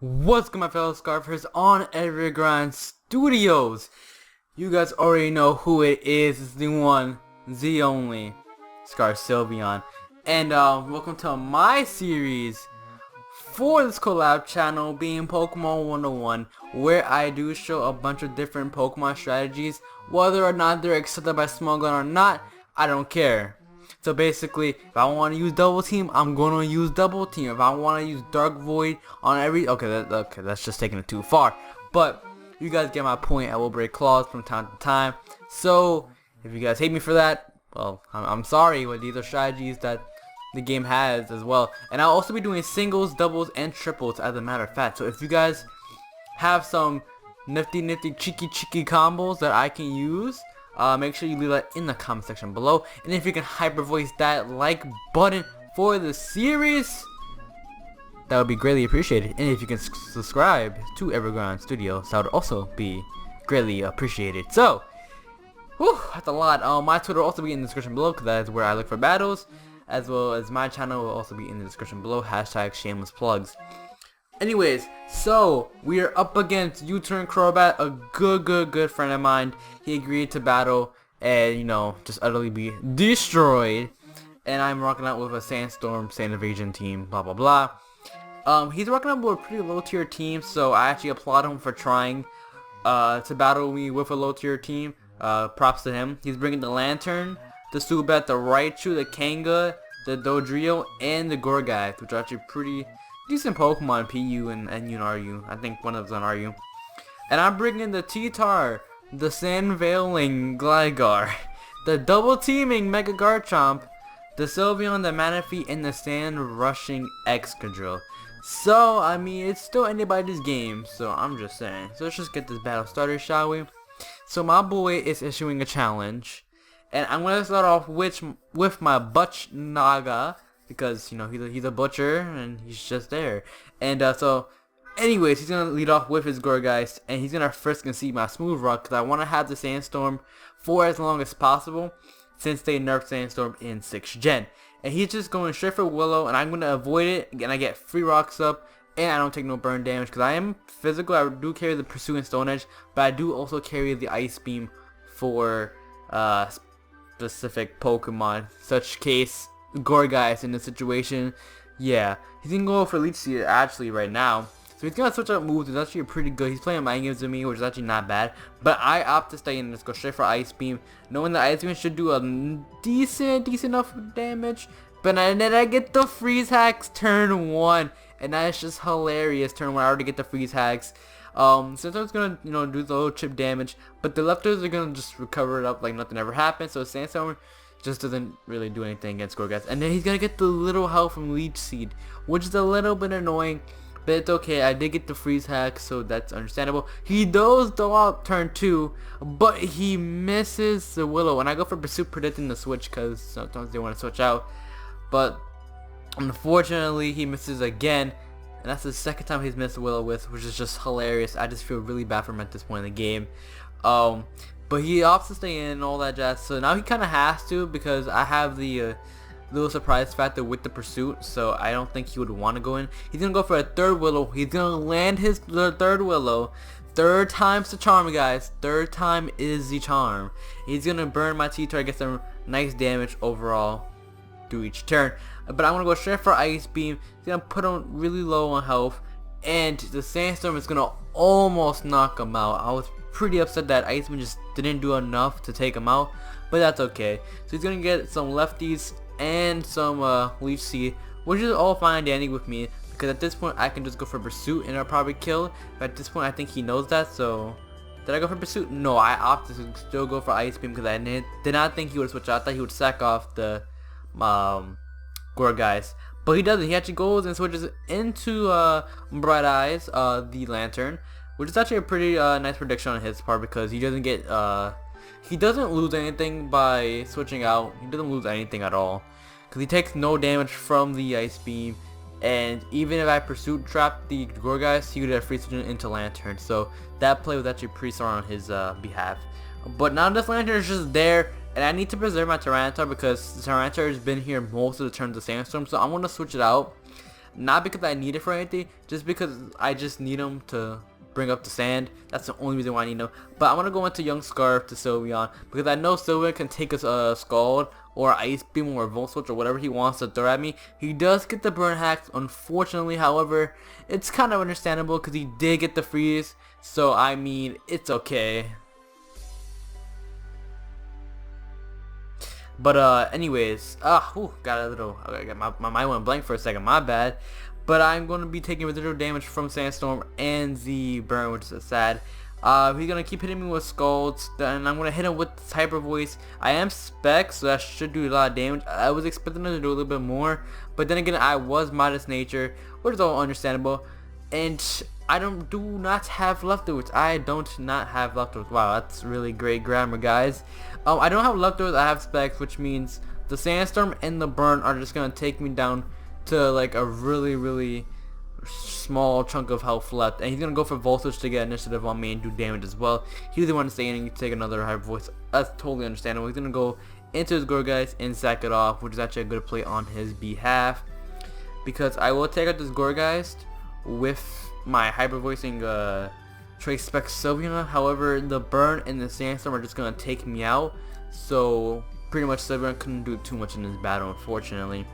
What's good, my fellow Scarfers on Evergrande Studios? You guys already know who it is. It's the one, the only, ScarfedSylveon. And welcome to my series for this collab channel being Pokemon 101, where I do show a bunch of different Pokemon strategies. Whether or not they're accepted by Smuggler or not, I don't care. So basically, if I want to use Double Team, I'm going to use Double Team. If I want to use Dark Void on every... Okay, that's just taking it too far. But you guys get my point. I will break claws from time to time. So if you guys hate me for that, well, I'm sorry, but these are strategies that the game has as well. And I'll also be doing singles, doubles, and triples as a matter of fact. So if you guys have some nifty, cheeky combos that I can use, make sure you leave that in the comment section below. And if you can hyper voice that like button for the series, that would be greatly appreciated. And if you can subscribe to Evergrande Studios, that would also be greatly appreciated. So, whew, that's a lot. My Twitter will also be in the description below, because that is where I look for battles, as well as my channel will also be in the description below. # shameless plugs. Anyways, so we are up against UturnCrobat, a good friend of mine. He agreed to battle and, you know, just utterly be destroyed. And I'm rocking out with a Sandstorm, Sand Invasion team, blah blah blah. He's rocking out with a pretty low tier team, so I actually applaud him for trying to battle me with a low tier team. Props to him. He's bringing the Lantern, the Zubat, the Raichu, the Kanga, the Dodrio, and the Gorgeist, which are actually pretty decent Pokemon, PU and NU and RU. I think one of them on RU. And I'm bringing the T-Tar, the Sand Veiling Gligar, the Double Teaming Mega Garchomp, the Sylveon, the Manaphy, and the Sand Rushing Excadrill. So, I mean, it's still anybody's game, so I'm just saying. So let's just get this battle started, shall we? So my boy is issuing a challenge, and I'm going to start off with my Butch Naga, because, you know, he's a butcher and he's just there. And so anyways, he's gonna lead off with his Gorgeist, and he's gonna first concede my Smooth Rock, because I want to have the Sandstorm for as long as possible, since they nerfed Sandstorm in 6th gen. And he's just going straight for Willow, and I'm gonna avoid it, and I get free rocks up, and I don't take no burn damage, because I am physical. I do carry the Pursuit and Stone Edge, but I do also carry the Ice Beam for specific Pokemon, such case Gorgeist in this situation. Yeah, he's gonna go for Leech Seed actually right now, so he's gonna switch up moves. It's actually pretty good. He's playing Mind Games with me, which is actually not bad, but I opt to stay in and just go straight for Ice Beam, knowing that Ice Beam should do a decent enough damage. But then I get the Freeze Hacks turn 1, and that's just hilarious. Turn 1, I already get the Freeze Hacks. Since I was gonna, you know, do the little chip damage, but the Lefters are gonna just recover it up like nothing ever happened. So Sandstorm just doesn't really do anything against Gorgeist. And then he's gonna get the little health from Leech Seed, which is a little bit annoying, but it's okay. I did get the Freeze Hack, so that's understandable. He does go out turn 2, but he misses the Willow, and I go for Pursuit, predicting the switch, because sometimes they want to switch out, but unfortunately he misses again, and that's the second time he's missed the Willow with, which is just hilarious. I just feel really bad for him at this point in the game. But he opts to stay in and all that jazz, so now he kind of has to, because I have the little surprise factor with the Pursuit, so I don't think he would want to go in. He's going to go for a third Willow. He's going to land his third Willow. Third time's the charm, guys. Third time is the charm. He's going to burn my T-Tar, get some nice damage overall through each turn. But I'm going to go straight for Ice Beam. He's going to put him really low on health, and the Sandstorm is going to almost knock him out. I was pretty upset that Ice Beam just didn't do enough to take him out, but that's okay. So he's gonna get some lefties and some Leech Seed, which is all fine and dandy with me, because at this point I can just go for Pursuit and I'll probably kill. But at this point I think he knows that. So did I go for Pursuit? No, I opted to still go for Ice Beam, because I did not think he would switch out. I thought he would sack off the Gorgeist, but he doesn't. He actually goes and switches into Bright Eyes, the Lantern, which is actually a pretty nice prediction on his part, because he doesn't get he doesn't lose anything by switching out. He doesn't lose anything at all, because he takes no damage from the Ice Beam, and even if I Pursuit trap the Gorgeist, he would have free switch into Lantern. So that play was actually pretty strong on his behalf. But now this Lantern is just there, and I need to preserve my Tyranitar, because the Tyranitar has been here most of the turns of Sandstorm, so I'm going to switch it out. Not because I need it for anything, just because I just need him to bring up the sand. That's the only reason why I need him. But I'm gonna go into Young Scarf to Sylveon because I know Sylveon can take a Scald or Ice Beam or Volt Switch or whatever he wants to throw at me. He does get the burn hacks, unfortunately. However, it's kind of understandable because he did get the freeze. So I mean, it's okay. But anyways, got a little, my mind went blank for a second, my bad. But I'm going to be taking residual damage from Sandstorm and the burn, which is sad. He's going to keep hitting me with Scalds, and I'm going to hit him with Hyper Voice. I am Spec, so that should do a lot of damage. I was expecting him to do a little bit more, but then again, I was Modest Nature, which is all understandable. And I do not have leftovers. I don't not have leftovers. Wow, that's really great grammar, guys. I don't have leftovers. I have Specs, which means the Sandstorm and the burn are just going to take me down to like a really small chunk of health left, and he's gonna go for Voltage to get initiative on me and do damage as well. He really want to stay in and take another Hyper Voice. That's totally understandable. He's gonna go into his Gorgeist and sack it off, which is actually a good play on his behalf, because I will take out this Gorgeist with my Hyper Voicing Trace Spec Sylveon. However, the burn and the Sandstorm are just gonna take me out, so pretty much Sylveon couldn't do too much in this battle, unfortunately.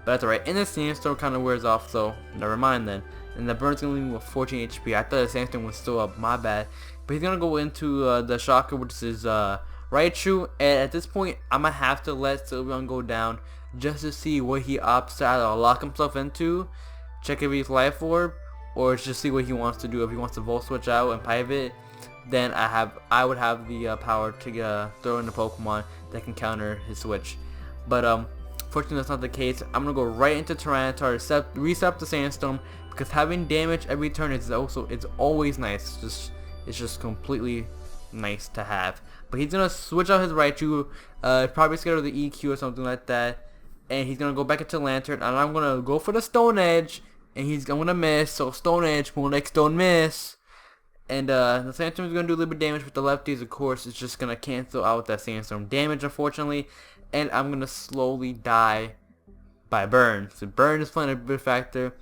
But that's alright. And the Sandstorm kind of wears off, so never mind then. And the burn's going to leave me with 14 HP. I thought the Sandstorm was still up, my bad. But he's going to go into the Shocker, which is Raichu. And at this point, I'm going to have to let Sylveon go down just to see what he opts to either lock himself into, check if he's Life Orb, or just see what he wants to do. If he wants to Volt Switch out and Pivot, then I would have the power to throw in a Pokemon that can counter his switch. But fortunately, that's not the case. I'm gonna go right into Tyranitar, reset up the Sandstorm, because having damage every turn is always nice. It's just completely nice to have. But he's gonna switch out his Raichu, probably scared of the EQ or something like that, and he's gonna go back into Lantern, and I'm gonna go for the Stone Edge, and I'm gonna miss. So Stone Edge, more like Stone Miss. And the Sandstorm is going to do a little bit of damage with the lefties, of course. It's just going to cancel out that Sandstorm damage, unfortunately. And I'm going to slowly die by burn. So burn is playing a big factor.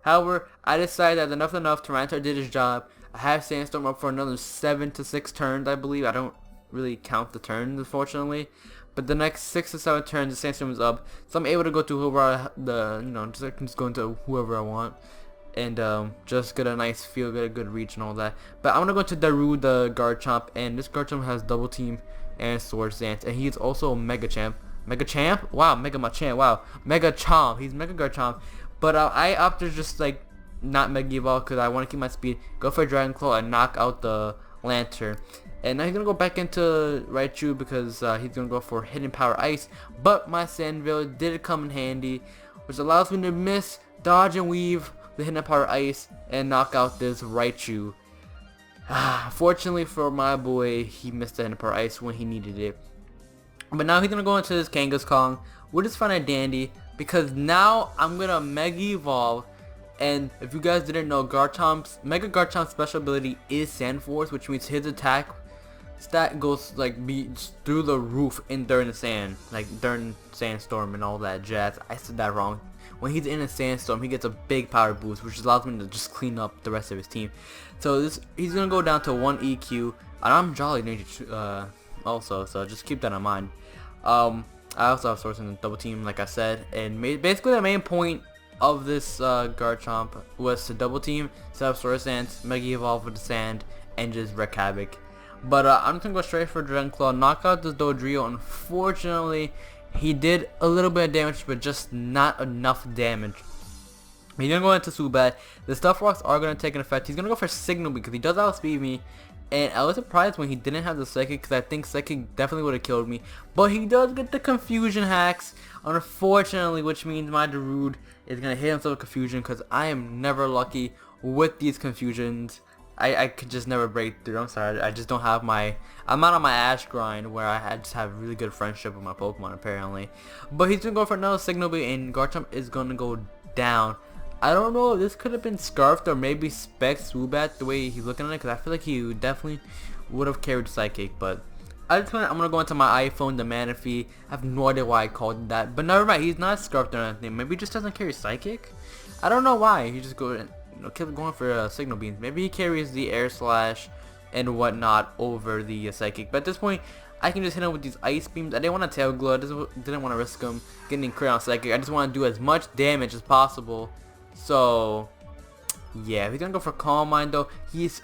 However, I decided that enough. Tyranitar did his job. I have Sandstorm up for another 7 to 6 turns, I believe. I don't really count the turns, unfortunately. But the next 6 to 7 turns, the Sandstorm is up. So I'm able to go to whoever just go into whoever I want. And just get a nice feel, get a good reach and all that. But I'm gonna go to Daru, the Garchomp, and this Garchomp has Double Team and Swords Dance, and he's also a Mega Champ. Mega Champ? Wow, Mega Machamp. Wow, Mega Chomp. He's Mega Garchomp. But I opted to just like not Mega Evolve because I want to keep my speed. Go for Dragon Claw and knock out the Lantern. And now he's gonna go back into Raichu because he's gonna go for Hidden Power Ice. But my Sandville did come in handy, which allows me to miss, dodge, and weave the Hidden Power Ice and knock out this Raichu. Fortunately for my boy, he missed the Hidden Power Ice when he needed it. But now he's gonna go into this Kangaskhan, which is fine and dandy because now I'm gonna Mega Evolve. And if you guys didn't know, Mega Garchomp's special ability is Sand Force, which means his attack stat goes like through the roof during the sand, like during Sandstorm and all that jazz. I said that wrong. When he's in a Sandstorm, he gets a big power boost, which allows him to just clean up the rest of his team. So he's gonna go down to 1 EQ, and I'm Jolly Nature also, so just keep that in mind. I also have Source and Double Team, like I said, and basically the main point of this Garchomp was to Double Team, set up Source Dance, Mega Evolve with the Sand, and just wreak havoc. But I'm just gonna go straight for Dragon Claw, knock out this Dodrio. Unfortunately, he did a little bit of damage, but just not enough damage. He's gonna go into Zubat. The Stuff Rocks are gonna take an effect. He's gonna go for Signal because he does outspeed me. And I was surprised when he didn't have the Psychic because I think Psychic definitely would have killed me. But he does get the Confusion hacks, unfortunately, which means my Darude is gonna hit himself with Confusion because I am never lucky with these Confusions. I could just never break through. I'm sorry, I just don't have I'm not on my Ash grind where I just have really good friendship with my Pokemon apparently. But he's gonna go for another Signal Beat and Garchomp is gonna go down. I don't know, this could have been Scarfed or maybe Spec Zubat the way he's looking at it, because I feel like he definitely would have carried Psychic. But I'm gonna go into my iPhone, the Manaphy. I have no idea why I called it that, but never mind, he's not Scarfed or anything. Maybe he just doesn't carry Psychic. I don't know why. He just go and kept going for signal beams. Maybe he carries the air slash and whatnot over the psychic. But at this point, I can just hit him with these ice beams. I didn't want to tail glow. I didn't want to risk him getting crit on psychic. I just want to do as much damage as possible. So yeah, if he's gonna go for Calm Mind though,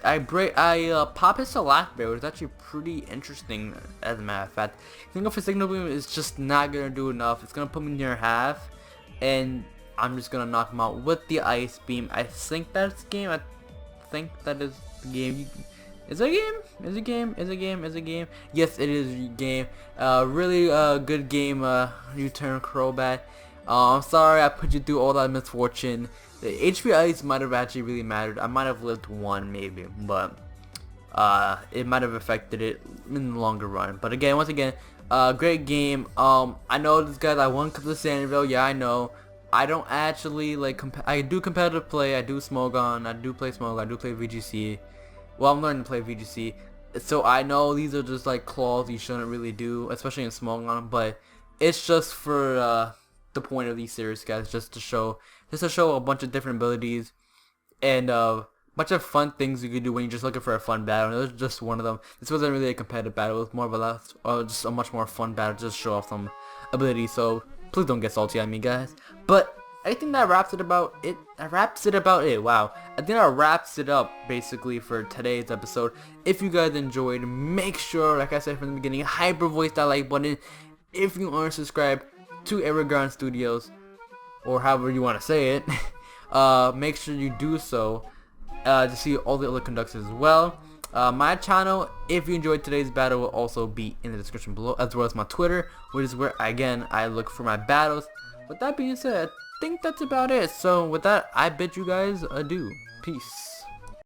I pop his Select Bear, which is actually pretty interesting as a matter of fact. If he go for Signal Beam, it's just not gonna do enough. It's gonna put me near half, and I'm just gonna knock him out with the Ice Beam. I think that's game. I think that is the game. Is it a game? Is it a game? Is it a game? Is it a game? Yes, it is a game. Really good game, UturnCrobat. I'm sorry I put you through all that misfortune. The HP ice might have actually really mattered. I might have lived one maybe, but it might have affected it in the longer run. But again, once again, great game. I know this guy's like 1 cup of Sandyville. Yeah, I know. I don't actually like. I do competitive play. I do Smogon. I do play Smogon. I do play VGC. Well, I'm learning to play VGC, so I know these are just like claws you shouldn't really do, especially in Smogon. But it's just for the point of these series, guys, just to show a bunch of different abilities and a bunch of fun things you could do when you're just looking for a fun battle. And it was just one of them. This wasn't really a competitive battle. It was more of just a much more fun battle, just show off some abilities. So please don't get salty on me, guys. But I think that wraps it about it. Wow. I think that wraps it up basically for today's episode. If you guys enjoyed, make sure, like I said from the beginning, hyper voice that like button. If you aren't subscribed to Evergrande Studios, or however you want to say it, make sure you do so to see all the other conductors as well. My channel, if you enjoyed today's battle, will also be in the description below, as well as my Twitter, which is where again I look for my battles. With that being said, I think that's about it. So with that, I bid you guys adieu. Peace.